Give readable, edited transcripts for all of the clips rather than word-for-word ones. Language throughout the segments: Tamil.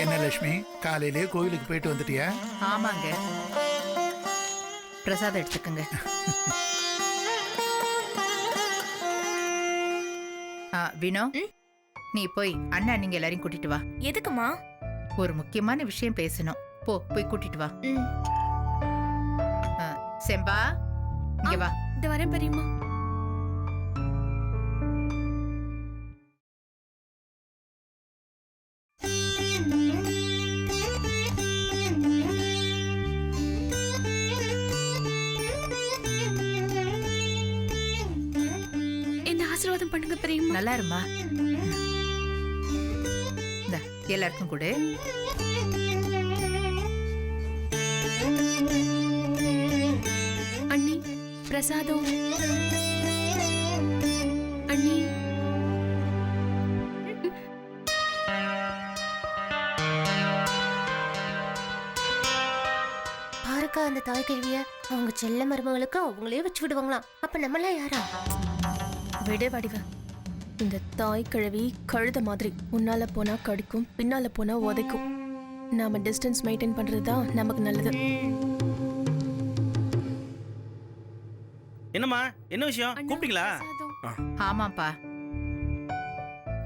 என்ன லட்சுமி, காலையிலேயே கோயிலுக்கு போயிட்டு வந்துட்டியா? ஆமாங்க. பிரசாதம் எடுத்துக்கங்க. வினோ, நீ போய் அண்ணா நீங்க எல்லாரையும் கூட்டிட்டு வா. எதுக்குமா? ஒரு முக்கியமான விஷயம் பேசணும். போய் கூட்டிட்டு வா. செம்பா, இங்க வா. இந்த வரேன் பெரியம்மா. என்ன ஆசீர்வாதம் பண்ணுங்க பெரியம்மா. நல்லா இருமா. எல்லாருக்கும் கூட அண்ணி பிரசாதம். அண்ணி பாருக்கா, அந்த தாய் கல்விய அவங்க செல்ல மருமகளுக்கு அவங்களே வச்சு விடுவாங்களாம். அப்ப நம்மளாம் யாரா? விட வடிவ, இந்த தாய் கிழவி கழுத மாதிரி முன்னால போனா கடிக்கும், பின்னால போனா உதைக்கும். நாம டிஸ்டன்ஸ் மெயின்டைன் பண்றதுதான் நமக்கு நல்லது. என்னம்மா, என்ன விஷயம்? கூப்பிட்டீங்களா? ஆமாப்பா.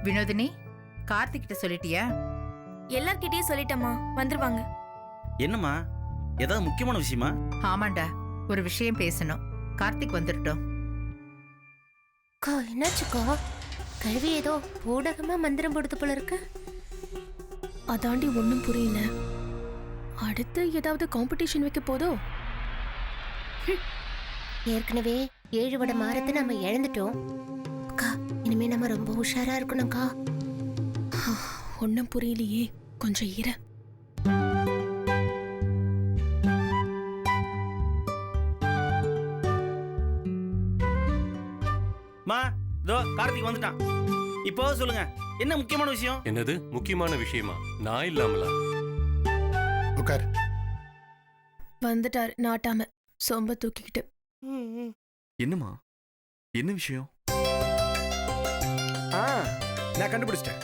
வினோதினி, கார்த்திக் கிட்ட சொல்லிட்டியா? எல்லார்கிட்டயும் சொல்லிட்டேம்மா, வந்துருவாங்க. என்னம்மா, ஏதாவது முக்கியமான விஷயமா? ஆமாண்டா, ஒரு விஷயம் பேசணும். கார்த்திக் வந்துட்டோம். என்னாச்சுக்கா? கல்வி ஏதோ ஊடகமா மந்திரம் போடுது போல இருக்கு. அதாண்டி ஒண்ணும் புரியல. அடுத்து ஏதாவது காம்படிஷன் வைக்க போதோ? ஏற்கனவே 7 வட மாரத்தை நம்ம இழந்துட்டோம். அக்கா, இனிமே நம்ம ரொம்ப உஷாரா இருக்கணும்க்கா. ஒன்னும் புரியலையே, கொஞ்சம் இரு. மா, இதோ கார்த்திக் வந்துட்டான். இப்போ சொல்லுங்க, என்ன முக்கியமான விஷயம்? என்னது முக்கியமான விஷயமா? நான் இல்லாமலா? உட்கார். வந்துட்டார் நாட்டாம சொம்ப தூக்கிக்கிட்டு. என்னம்மா, என்ன விஷயம்? நான் கண்டுபிடிச்சிட்டேன்.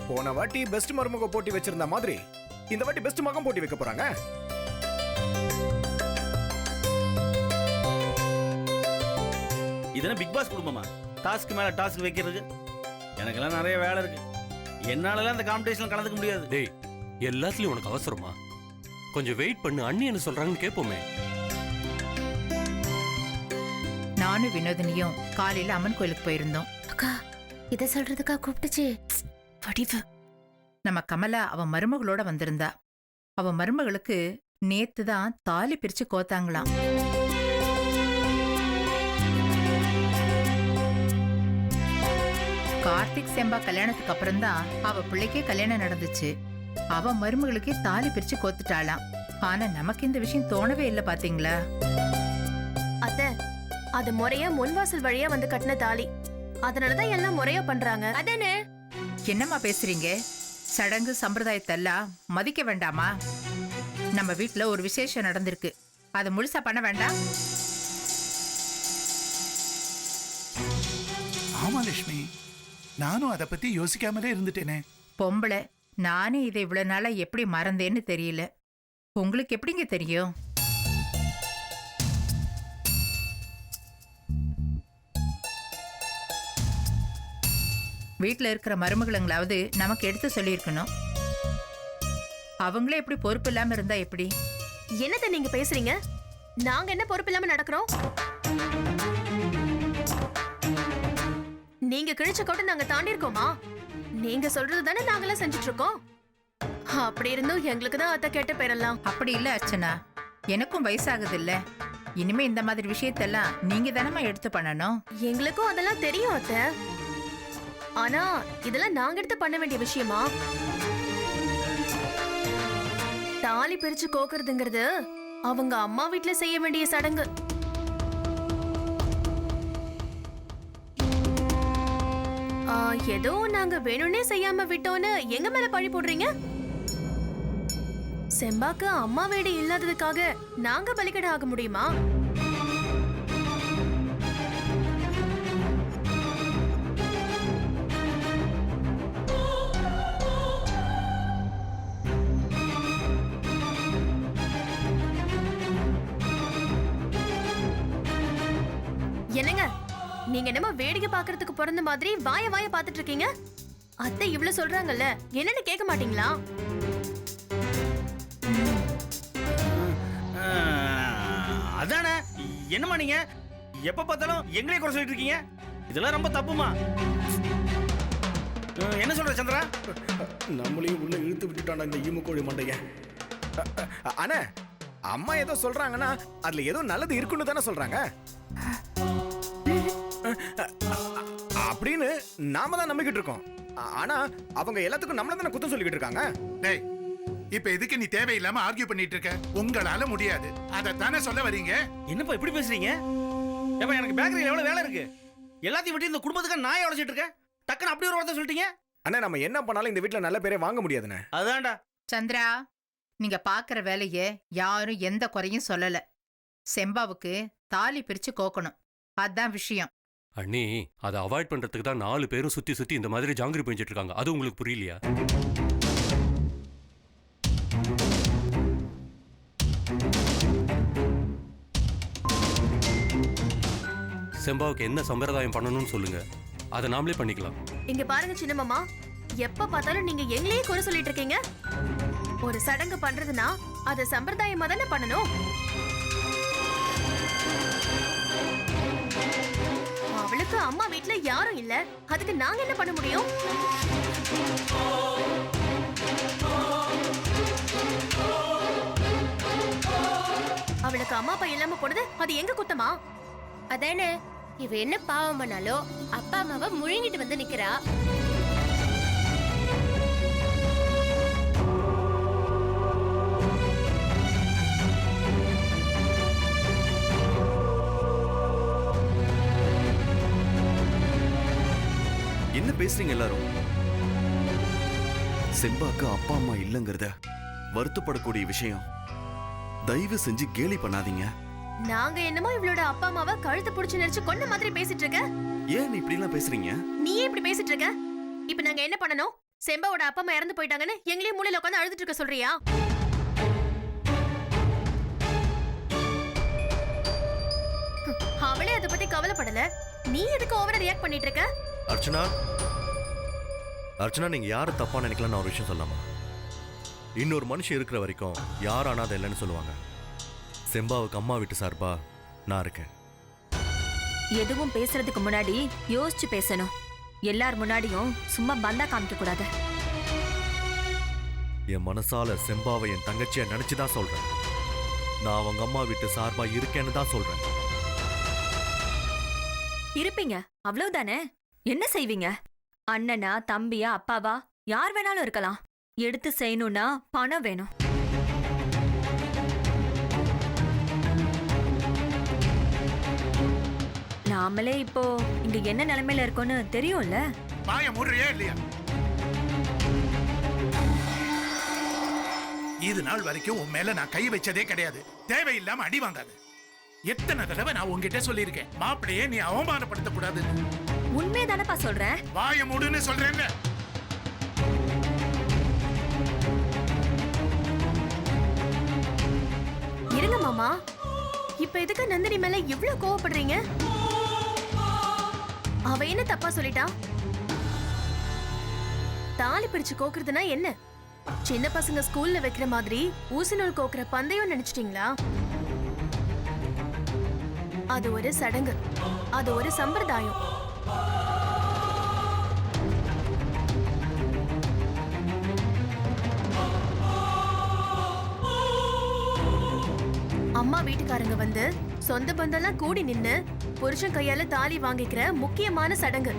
போன வாட்டி பெஸ்ட் மருமக போட்டி வச்சிருந்த மாதிரி இந்த வாட்டி பெஸ்ட் மகம் போட்டி வைக்க போறாங்க. இதென்ன பிக் பாஸ் குடும்பமா? டாஸ்க் மேல டாஸ்க் வைக்கிறது. எனக்கெல்லாம் நிறைய வேலை இருக்கு. என்னாலலாம் இந்த காம்படிஷன்ல கலந்துக்க முடியாது. டேய், எல்லாத்துலயும் உனக்கு அவசரமா? கொஞ்சம் வெயிட் பண்ணு, அண்ணி என்ன சொல்றாங்கன்னு கேட்போமே. நானும் வினோதினியும் காலையில அம்மன் கோயிலுக்கு போயிருந்தோம். அக்கா, இத சொல்றதுக்கா கூப்பிட்டுச்சு? வடிவு, நம்ம கமலா அவன் மருமகளோட வந்திருந்தா. அவன் மருமகளுக்கு நேத்து தான் தாலி பிரிச்சு கோத்தாங்களாம். கார்த்திக் செம்பா கல்யாணத்துக்கு அப்புறம் தான் அவ பிள்ளைக்கே கல்யாணம் நடந்துச்சு. அவ மருமகளுக்கே தாலி பிரிச்சு கோத்துட்டாளாம். ஆனா நமக்கு இந்த விஷயம் தோணவே இல்லை. பாத்தீங்களா அத்த? அது முறையா முன்வாசல் வழியா வந்து கட்டின தாலி. அதனாலதான் எல்லாம் முறையா பண்றாங்க. அதானே? என்னம்மா பேசுறீங்க? சடங்கு சம்பிரதாயத்தெல்லாம் மதிக்க வேண்டாமா? நம்ம வீட்டுல ஒரு விசேஷம் நடந்திருக்கு, அதை முழுசா பண்ண வேண்டாம்? ஆமா லட்சுமி, நானும் அதை பத்தி யோசிக்காமலே இருந்துட்டேனே. பொம்பளை, நானே இதை இவ்வளவு நாளா எப்படி மறந்தேன்னு தெரியல. உங்களுக்கு எப்படிங்க தெரியும்? வீட்டுல இருக்கிற மருமகளுங்களாவது நமக்கு எடுத்து சொல்லியிருக்கணும். அவங்களே எப்படி பொறுப்பு இல்லாம இருந்தா எப்படி? என்னத்த நீங்க பேசுறீங்க? நாங்க என்ன பொறுப்பு இல்லாம நடக்கிறோம்? நீங்க கிழிச்ச கோட்டை நாங்க தாண்டி இருக்கோமா? நீங்க சொல்றது தானே நாங்களாம் செஞ்சுட்டு இருக்கோம். அப்படி இருந்தும் எங்களுக்கு தான் அத்தை கேட்ட பேரெல்லாம். அப்படி இல்ல அர்ச்சனா, எனக்கும் வயசாகுது இல்ல. இனிமே இந்த மாதிரி விஷயத்தெல்லாம் நீங்க தானமா எடுத்து பண்ணணும். எங்களுக்கும் அதெல்லாம் தெரியும் அத்தை. ஆனா இதெல்லாம் நாங்க எடுத்து பண்ண வேண்டிய விஷயமா? தாலி பிரிச்சு கோக்குறதுங்கிறது அவங்க அம்மா வீட்டுல செய்ய வேண்டிய சடங்கு. ஏதோ நாங்க வேணும்னே செய்யாம விட்டோன்னு எங்க மேல பழி போடுறீங்க? செம்பாக்கு அம்மா வீடு இல்லாததுக்காக நாங்க பலிகடை ஆக முடியுமா? என்னங்க நீங்க என்னமோ வேடிக்கை பார்க்கிறதுக்கு பிறந்த மாதிரி வாய வாய பார்த்துட்டு இருக்கீங்க? அத்தை இவ்வளவு சொல்றாங்கல்ல, என்னன்னு கேட்க மாட்டீங்களா? அதானே, என்னம்மா நீங்க எப்ப பார்த்தாலும் எங்களே குறை சொல்லிட்டு இருக்கீங்க? இதெல்லாம் ரொம்ப தப்புமா. என்ன சொல்ற சந்திரா? நம்மளையும் உள்ள இழுத்து விட்டுட்டான் இந்த ஈமுக்கோழி மண்டைய. அண்ணா, அம்மா ஏதோ சொல்றாங்கன்னா அதுல ஏதோ நல்லது இருக்குன்னு தானே சொல்றாங்க. அப்படின்னு நாம தான் நம்பிக்கிட்டு இருக்கோம். ஆனா அவங்க எல்லாத்துக்கும் நம்மள தானே குத்தம் சொல்லிக்கிட்டு இருக்காங்க. டேய், இப்ப எதுக்கு நீ தேவையில்லாம ஆர்கியூ பண்ணிட்டு இருக்க? உங்களால முடியாது, அதைத்தானே சொல்ல வரீங்க? என்னப்பா இப்படி பேசுறீங்க? ஏப்பா எனக்கு பேக்கரியில் எவ்வளவு வேலை இருக்கு. எல்லாத்தையும் விட்டு இந்த குடும்பத்துக்கு நாயை உழைச்சிட்டு இருக்கேன். டக்குன்னு அப்படி ஒரு வார்த்தை சொல்லிட்டீங்க. அண்ணா, நம்ம என்ன பண்ணாலும் இந்த வீட்டுல நல்ல பேரே வாங்க முடியாதுண்ணே. அதான்டா. சந்திரா, நீங்க பாக்குற வேலைய யாரும் எந்த குறையும் சொல்லல. செம்பாவுக்கு தாலி பிரிச்சு கோக்கணும், அதான் விஷயம். அண்ணி அதை அவாய்ட் பண்றதுக்கு தான் 4 பேரும் சுத்தி சுத்தி இந்த மாதிரி ஜாங்கிரி பெஞ்சிட்டு இருக்காங்க. அது உங்களுக்கு புரியலையா? செம்பாவுக்கு என்ன சம்பிரதாயம் பண்ணணும்னு சொல்லுங்க, அதை நாமளே பண்ணிக்கலாம். இங்க பாருங்க சின்ன மாமா, எப்ப பார்த்தாலும் நீங்க எங்களையே குறை சொல்லிட்டு இருக்கீங்க. ஒரு சடங்கு பண்றதுன்னா அது சம்பிரதாயமா தானே பண்ணணும். அவளுக்கு அம்மா வீட்ல யாரும் இல்ல, அதுக்கு நாங்க என்ன பண்ண முடியும்? அவளுக்கு அம்மா அப்பா இல்லாம போனது அது எங்க குத்தமா? அதானே, இவ என்ன பாவம் பண்ணாலோ அப்பா அம்மாவை முழுங்கிட்டு வந்து நிக்கிறா. என்ன பேசுறீங்க எல்லாரும்? செம்பாக்கு அப்பா அம்மா இல்லங்கிறத வருத்தப்படக்கூடிய விஷயம். தயவு செஞ்சு கேலி பண்ணாதீங்க. நாங்க என்னமோ இவளோட அப்பா அம்மாவை கழுத்து புடிச்சு நெரிச்சு கொண்ட மாதிரி பேசிட்டு இருக்க. ஏன் இப்படி எல்லாம் பேசுறீங்க? நீயே இப்படி பேசிட்டு இருக்க. இப்ப நாங்க என்ன பண்ணணும்? செம்பாவோட அப்பா அம்மா இறந்து போயிட்டாங்கன்னு எங்களையும் மூலையில உட்காந்து அழுதுட்டு இருக்க சொல்றியா? அவளே அதை பத்தி கவலைப்படல, நீ எதுக்கு ஓவரா ரியாக்ட் பண்ணிட்டு இருக்க? அர்ச்சனா, அர்ச்சனா, நீங்க யாரு தப்பா நினைக்கலாம் நான் ஒரு விஷயம் சொல்லாமா? இன்னொரு மனுஷன் இருக்கிற வரைக்கும் யாரும் அனாதை இல்லைன்னு சொல்லுவாங்க. செம்பாவுக்கு அம்மா வீட்டு சார்பா நான் இருக்கேன். எதுவும் பேசுறதுக்கு முன்னாடி யோசிச்சு பேசணும். எல்லார் முன்னாடியும் சும்மா பந்தா காமிக்க கூடாது. என் மனசால செம்பாவை என் தங்கச்சியை நினைச்சுதான் சொல்றேன். நான் அவங்க அம்மா வீட்டு சார்பா இருக்கேன்னு தான் சொல்றேன். இருப்பீங்க, அவ்வளவுதானே. என்ன செய்வீங்க? அண்ணனா, தம்பியா, அப்பாவா, யார் வேணாலும் இருக்கலாம். எடுத்து செய்யணும்னா பணம் வேணும். நாமளே இப்போ இங்க என்ன நிலைமையில இருக்கோன்னு தெரியும்ல. வாய மூடுறியா இல்லையா? இது நாள் வரைக்கும் உன் மேல நான் கை வச்சதே கிடையாது. தேவையில்லாம அடி வாங்காது. எத்தனை தடவை நான் உன்கிட்ட சொல்லியிருக்கேன், மாப்பிளையே நீ அவமானப்படுத்த கூடாது. உண்மைதானப்பா சொல்றேன். வாய மூடுன்னு சொல்றேன். இருங்க மாமா, இப்ப எதுக்கு நந்தினி மேல இவ்ளோ கோவப்படுறீங்க? அவ என்ன தப்பா சொல்லிட்டா? தாலி பிரிச்சு கோக்குறதுனா என்ன? சின்ன பசங்க ஸ்கூல்ல வைக்கிற மாதிரி ஊசி நூல் கோக்குற பந்தயம் நினைச்சிட்டீங்களா? அது ஒரு சடங்கு, அது ஒரு சம்பிரதாயம். அம்மா வீட்டுக்காரங்க வந்து சொந்த பந்தெல்லாம் கூடி நின்னு புருஷன் கையால தாலி வாங்கிக்கிற முக்கியமான சடங்கு.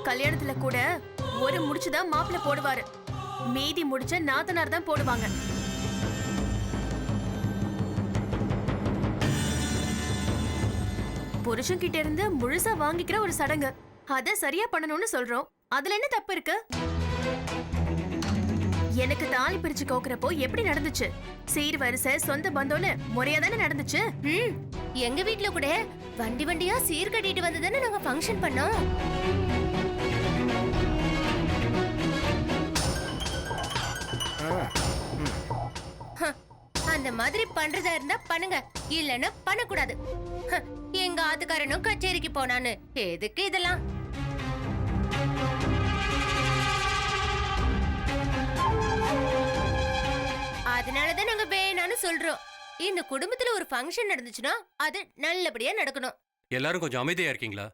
கல்யாணத்துல கூட ஒரு முடிச்சுதான் மாப்பிள்ளை போடுவாரு, மீதி முடிச்ச நாத்தனார் தான் போடுவாங்க. புருஷன் கிட்ட இருந்து முழுசா வாங்கிக்கிற ஒரு சடங்கு, அத சரியா பண்ணணும்னு சொல்றோம். அதுல என்ன தப்பு இருக்கு? எனக்கு தாலி பிரிச்சு கோக்குறப்போ எப்படி நடந்துச்சு? சீர் வரிசை சொந்த பந்தோன்னு முறையா தானே நடந்துச்சு. எங்க வீட்ல கூட வண்டி வண்டியா சீர் கட்டிட்டு வந்துதானே நாங்க ஃபங்க்ஷன் பண்ணோம். அந்த மாதிரி பண்றதா இருந்தா பண்ணுங்க, இல்லன்னா பண்ணக்கூடாது. எங்க ஆத்துக்காரனும் கச்சேரிக்கு போனான்னு எதுக்கு இதெல்லாம்? அதனாலதான் நாங்க வேணான்னு சொல்றோம். இந்த குடும்பத்துல ஒரு ஃபங்க்ஷன் நடந்துச்சுன்னா அது நல்லபடியா நடக்கணும். எல்லாரும் கொஞ்சம் அமைதியா இருக்கீங்களா?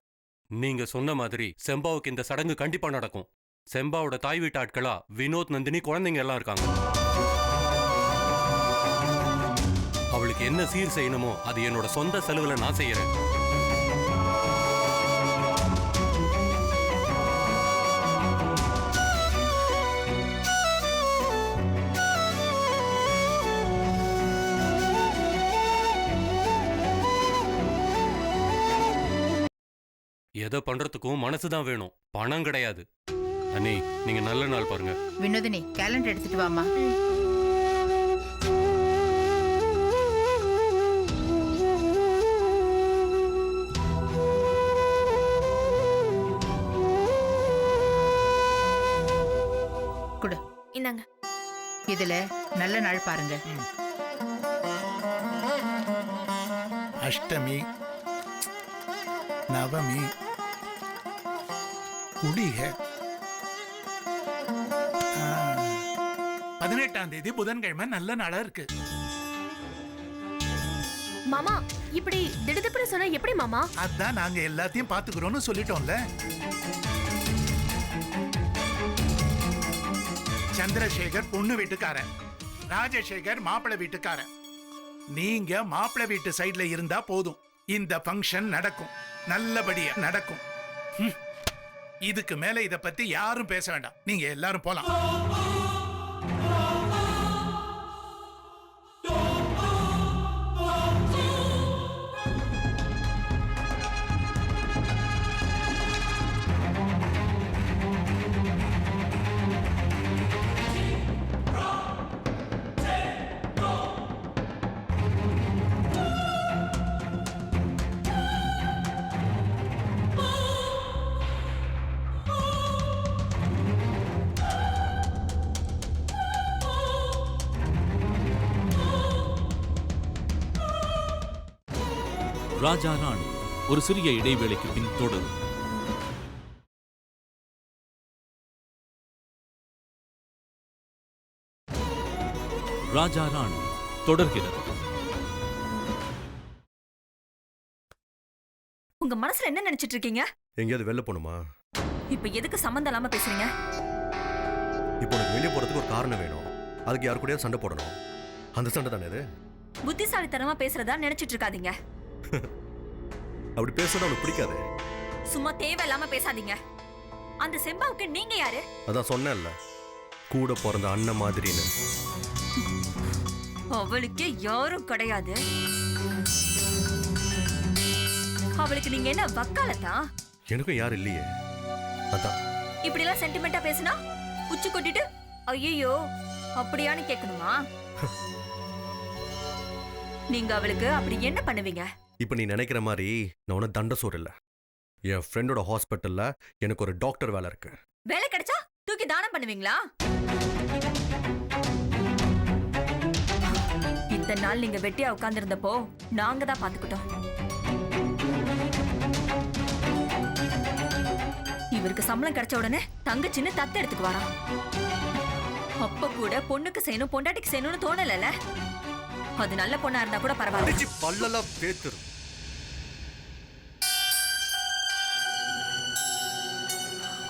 நீங்க சொன்ன மாதிரி செம்பாவுக்கு இந்த சடங்கு கண்டிப்பா நடக்கும். செம்பாவோட தாய் வீட்டு ஆட்களா வினோத், நந்தினி, குழந்தைங்க எல்லாம் இருக்காங்க. அவளுக்கு என்ன சீர் செய்யணுமோ அது என்னோட சொந்த செலவுல நான் செய்யறேன். எதை பண்றதுக்கும் மனசுதான் வேணும், பணம் கிடையாது. அண்ணி, நீங்க நல்ல நாள் பாருங்க. வினோதினி, கேலண்டர் எடுத்துட்டு வாமா. குடு. இந்தாங்க. இதுல நல்ல நாள் பாருங்க. அஷ்டமி, நவமி, குளிகை, 18ஆம் தேதி புதன்கிழமை நல்ல நாளா இருக்கு. மாமா, இப்படி திடுதிப்புன்னு சொன்னா எப்படி மாமா? அதான் நாங்க எல்லாத்தையும் பாத்துக்கிறோம்னு சொல்லிட்டோம்ல. சந்திரசேகர் பொண்ணு வீட்டுக்காரன், ராஜசேகர் மாப்பிள்ளை வீட்டுக்காரன். நீங்க மாப்பிள்ளை வீட்டு சைடுல இருந்தா போதும், இந்த ஃபங்க்ஷன் நடக்கும், நல்லபடியா நடக்கும். இதுக்கு மேல இத பத்தி யாரும் பேச வேண்டாம், நீங்க எல்லாரும் போலாம். ராஜா ராணி ஒரு சிறிய இடைவேளைக்கு பின் தொடரும். ராஜா ராணி தொடர்கிறது. உங்க மனசுல என்ன நினைச்சிட்டு இருக்கீங்க? எங்கேயாவது வெளில போகணுமா? இப்ப எதுக்கு சம்பந்தம் இல்லாம பேசுறீங்க? இப்போ உனக்கு வெளியே போறதுக்கு ஒரு காரணம் வேணும், அதுக்கு யாரு கூடயாவது சண்டை போடணும். அந்த சண்டை தானே இது? புத்திசாலித்தனமா பேசுறதா நினைச்சிட்டு இருக்காதீங்க. அப்படி பேசுறது அவனுக்கு பிடிக்காது. சும்மா தேவையில்லாம பேசாதீங்க. அந்த செம்பாவுக்கு நீங்க யாரு? அதான் சொன்னேன்ல, கூட பிறந்த அண்ணன் மாதிரின்னு. அவளுக்கு யாரும் கிடையாது. அவளுக்கு நீங்க என்ன வக்காலத்தா? எனக்கும் யாரும் இல்லையே. அதான் இப்படி எல்லாம் சென்டிமெண்டா பேசினா உச்சி கொட்டிட்டு ஐயோ அப்படியான்னு கேட்கணுமா? நீங்க அவளுக்கு அப்படி என்ன பண்ணுவீங்க? இப்ப நீ நினைக்கிற மாதிரி நான் உன தண்ட சோறு இல்ல. என் ஃப்ரெண்டோட ஹாஸ்பிட்டல்ல எனக்கு ஒரு டாக்டர் வேலை இருக்கு. வேலை கிடைச்சா தூக்கி தானம் பண்ணுவீங்களா? இத்தனை நாள் நீங்க வெட்டியா உட்கார்ந்திருந்தப்போ நாங்க தான் பாத்துக்கிட்டோம். இவருக்கு சம்பளம் கிடைச்ச உடனே தங்கச்சின்னு தத்து எடுத்துக்கு வரான். அப்ப கூட பொண்ணுக்கு செய்யணும், பொண்டாட்டிக்கு செய்யணும்னு தோணல. அது நல்ல பொண்ணா இருந்தா கூட பரவாயில்ல. பல்லெல்லாம் பேத்துரு.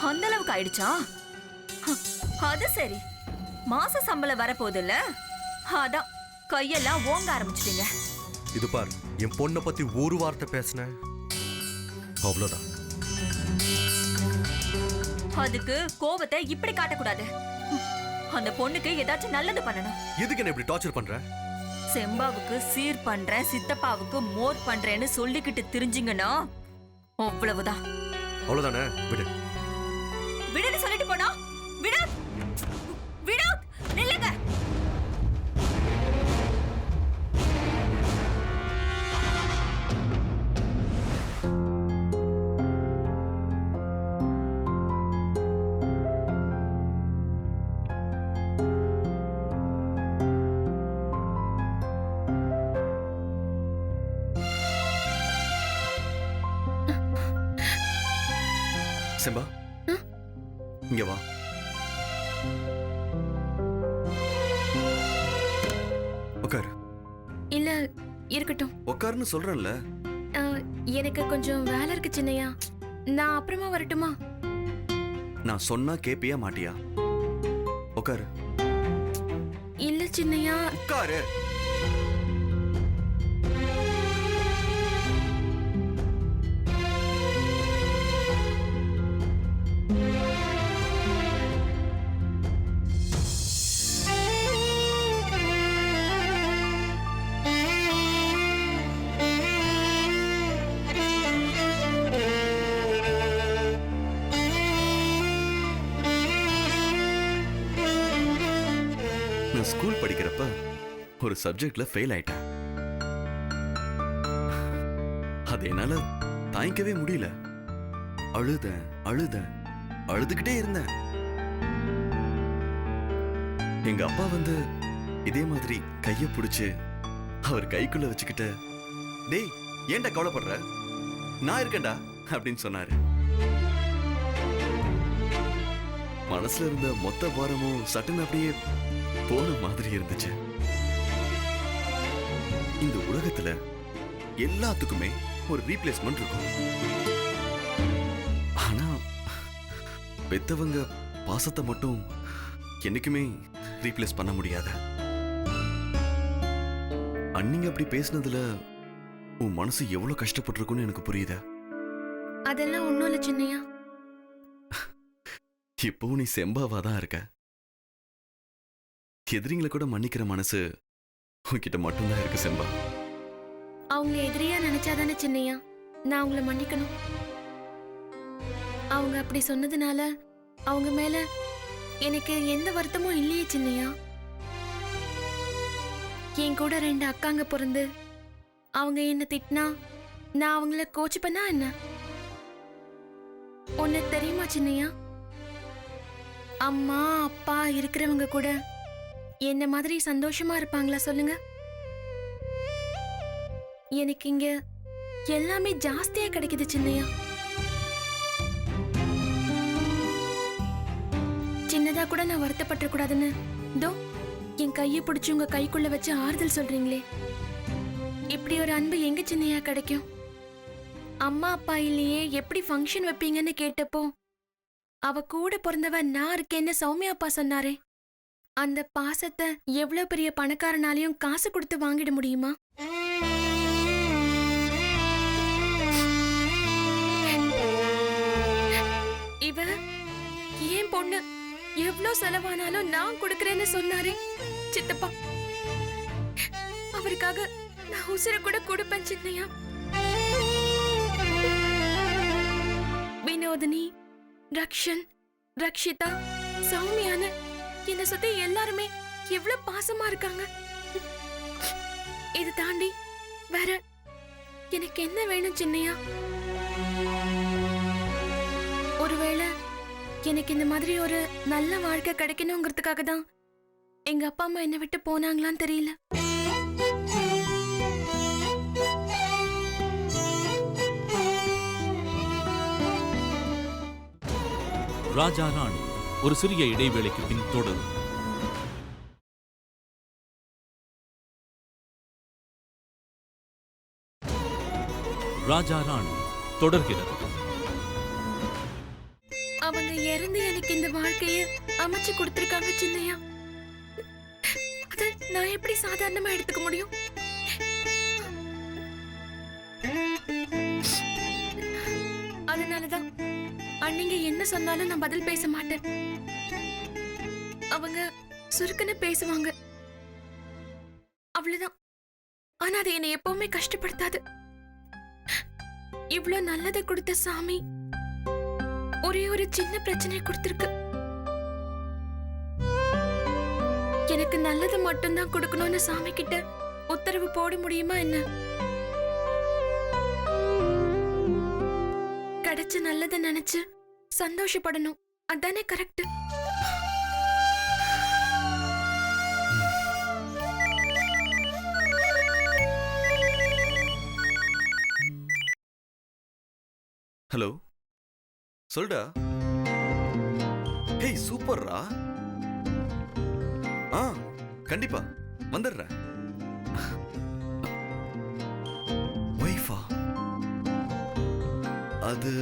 அந்த அளவுக்கு ஆயிடுச்சா? அது சரி, மாச சம்பளம் வரப்போகுதுல்ல, அதான் கையெல்லாம் ஓங்க ஆரம்பிச்சிட்டீங்க. இது பார், என் பொண்ணை பத்தி ஒரு வார்த்தை பேசின அவ்வளவுதான். அதுக்கு கோபத்தை இப்படி காட்டக்கூடாது. அந்த பொண்ணுக்கு ஏதாச்சும் நல்லது பண்ணணும். எதுக்கு என்ன இப்படி டார்ச்சர் பண்ற? செம்பாவுக்கு சீர் பண்றேன், சித்தப்பாவுக்கு மோர் பண்றேன்னு சொல்லிக்கிட்டு திரிஞ்சிங்கன்னா அவ்வளவுதான். அவ்வளவுதானே? விடு. விடுன்னு சொல்லிட்டு போனா விடு. விடு, நில்லுங்க. செம்பா இங்க வா. உட்காரு. இல்ல இருக்கட்டும். உட்காருன்னு சொல்றேன்ல. எனக்கு கொஞ்சம் வேலை இருக்கு சின்னையா. நான் அப்புறமா வரட்டுமா? நான் சொன்னா கேப்பியா மாட்டியா? உட்காரு. இல்ல சின்னையா. உட்காரு. நான் ஸ்கூல் படிக்கிறப்ப ஒரு சப்ஜெக்ட்ல ஃபெயில் ஆயிட்டேன். அது என்னால தாங்கிக்கவே முடியல. அழுதுகிட்டே இருந்தேன். எங்க அப்பா வந்து இதே மாதிரி கைய பிடிச்சு அவர் கைக்குள்ள வச்சுக்கிட்டு, டேய் ஏன்டா கவலைப்படுற, நான் இருக்கேன்டா அப்படின்னு சொன்னாரு. மனசுல இருந்த மொத்த பாரமும் சட்டுன்னு அப்படியே போன மாதிரி இருந்துச்சு. இந்த உலகத்துல எல்லாத்துக்குமே ஒரு ரீப்ளேஸ்மெண்ட் இருக்கும். ஆனா பெத்தவங்க பாசத்தை மட்டும் என்னைக்குமே ரீப்ளேஸ் பண்ண முடியாது. அன்னிங்க அப்படி பேசினதுல உன் மனசு எவ்வளவு கஷ்டப்பட்டிருக்குன்னு எனக்கு புரியுது. அதெல்லாம் ஒண்ணும் இல்ல சின்னையா. இப்போ நீ செம்பாவா தான் இருக்க. எதிரிங்களை கூட மன்னிக்கிற மனசு உன்கிட்ட மட்டும்தான் இருக்கு செம்பா. அவங்க எதிரியா நினைச்சாதானே சின்னையா நான் அவங்கள மன்னிக்கணும். அவங்க அப்படி சொன்னதுனால அவங்க மேல எனக்கு எந்த வருத்தமும் இல்லையே சின்னையா. என் கூட 2 அக்காங்க பிறந்து அவங்க என்ன திட்டினா நான் அவங்கள கோச்சுப்பேனா என்ன? உன்ன தெரியுமா சின்னையா, அம்மா அப்பா இருக்கிறவங்க கூட என்ன மாதிரி சந்தோஷமா இருப்பாங்களா சொல்லுங்க? எனக்கு இங்க எல்லாமே ஜாஸ்தியா கிடைக்குது சின்னையா. சின்னதா கூட நான் வருத்தப்பட்ட கூடாதுன்னு தோ என் கையை பிடிச்சு உங்க கைக்குள்ள வச்சு ஆறுதல் சொல்றீங்களே. இப்படி ஒரு அன்பு எங்க சின்னையா கிடைக்கும்? அம்மா அப்பா இல்லையே எப்படி ஃபங்க்ஷன் வைப்பீங்கன்னு கேட்டப்போ அவ கூட பிறந்தவ நான் இருக்கேன்னு சௌமியா அப்பா சொன்னாரே. அந்த பாசத்தை எவ்வளவு பெரிய பணக்காரனாலையும் காசு கொடுத்து வாங்கிட முடியுமா? இவ ஏன் பொண்ணு எவ்வளவு செலவானாலும் நான் கொடுக்கறேன்னு சொன்னாரே சித்தப்பா. அவருக்காக நான் உசுர கூட கொடுப்பேன் சின்னையா. வினோதினி, ரக்ஷன், ரக்ஷிதா, சௌமியான்னு என்ன சுத்தி எல்லாருமே எவ்வளவு பாசமா இருக்காங்க. இது தாண்டி வேற எனக்கு என்ன வேணும் சின்னையா? ஒருவேளை எனக்கு இந்த மாதிரி ஒரு நல்ல வாழ்க்கை கிடைக்கணுங்கிறதுக்காக தான் எங்க அப்பா அம்மா என்னை விட்டு போனாங்களான்னு தெரியல. ராஜா ராணி ஒரு சிறிய இடைவேளைக்கு பின் தொடரும். ராஜா ராணி தொடர்கிறது. அவங்க இறந்து எனக்கு இந்த வாழ்க்கைய அமைச்சு கொடுத்திருக்காங்க சின்னையா. அத நான் எப்படி சாதாரணமா எடுத்துக்க முடியும்? அதனாலதான் அன்னிங்க என்ன சொன்னாலும் நான் பதில் பேச மாட்டேன். அவங்க சுருக்குன்னு பேசுவாங்க, அவ்வளவுதான். ஆனா அது என்னை எப்பவுமே கஷ்டப்படுத்தாது. இவ்ளோ நல்லதை கொடுத்த சாமி ஒரே ஒரு சின்ன பிரச்சனை கொடுத்திருக்கு. எனக்கு நல்லது மட்டும்தான் கொடுக்கணும்னு சாமி கிட்ட உத்தரவு போட முடியுமா என்ன? கிடைச்ச நல்லதை நினைச்சு சந்தோஷப்படணும், அதானே கரெக்ட்? ஹலோ சொல்டா. ஹேய் சூப்பர்ரா. ஆ கண்டிப்பா வந்துடுறேன். வைஃபா? அது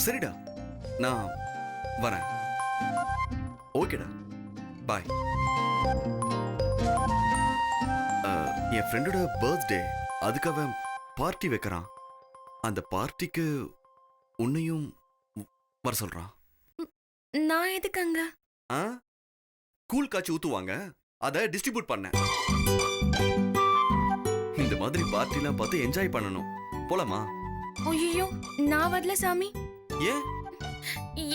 சரிடா, நான் வரேன். ஓகேடா, பாய். என் ஃப்ரெண்டோட பர்த்டே, அதுக்கு அவன் பார்ட்டி வைக்கிறான். அந்த பார்ட்டிக்கு உன்னையும் வர சொல்றான். நான் எதுக்குங்க? கூல் காய்ச்சி ஊத்துவாங்க, அதை டிஸ்ட்ரிபியூட் பண்ணேன். இந்த மாதிரி பார்ட்டிலாம் பார்த்து என்ஜாய் பண்ணணும். போலாமா? ஐயோ, நான் வரல சாமி. ஏன்?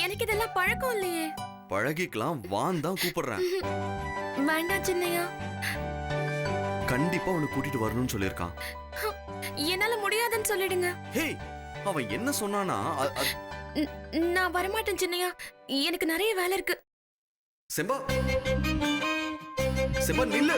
எனக்கு இதெல்லாம் பழக்கம் இல்லையே. பழகிக்கலாம், வான் தான் கூப்பிடுறேன். வேண்டாம் சின்னையா. கண்டிப்பா உன்னை கூட்டிட்டு வரணும்னு சொல்லியிருக்கான். என்னால முடியாதுன்னு சொல்லிடுங்க. ஹே, அவன் என்ன சொன்னானா? நான் வரமாட்டேன் சின்னையா, எனக்கு நிறைய வேலை இருக்கு. செம்பா, செம்பா நில்லு.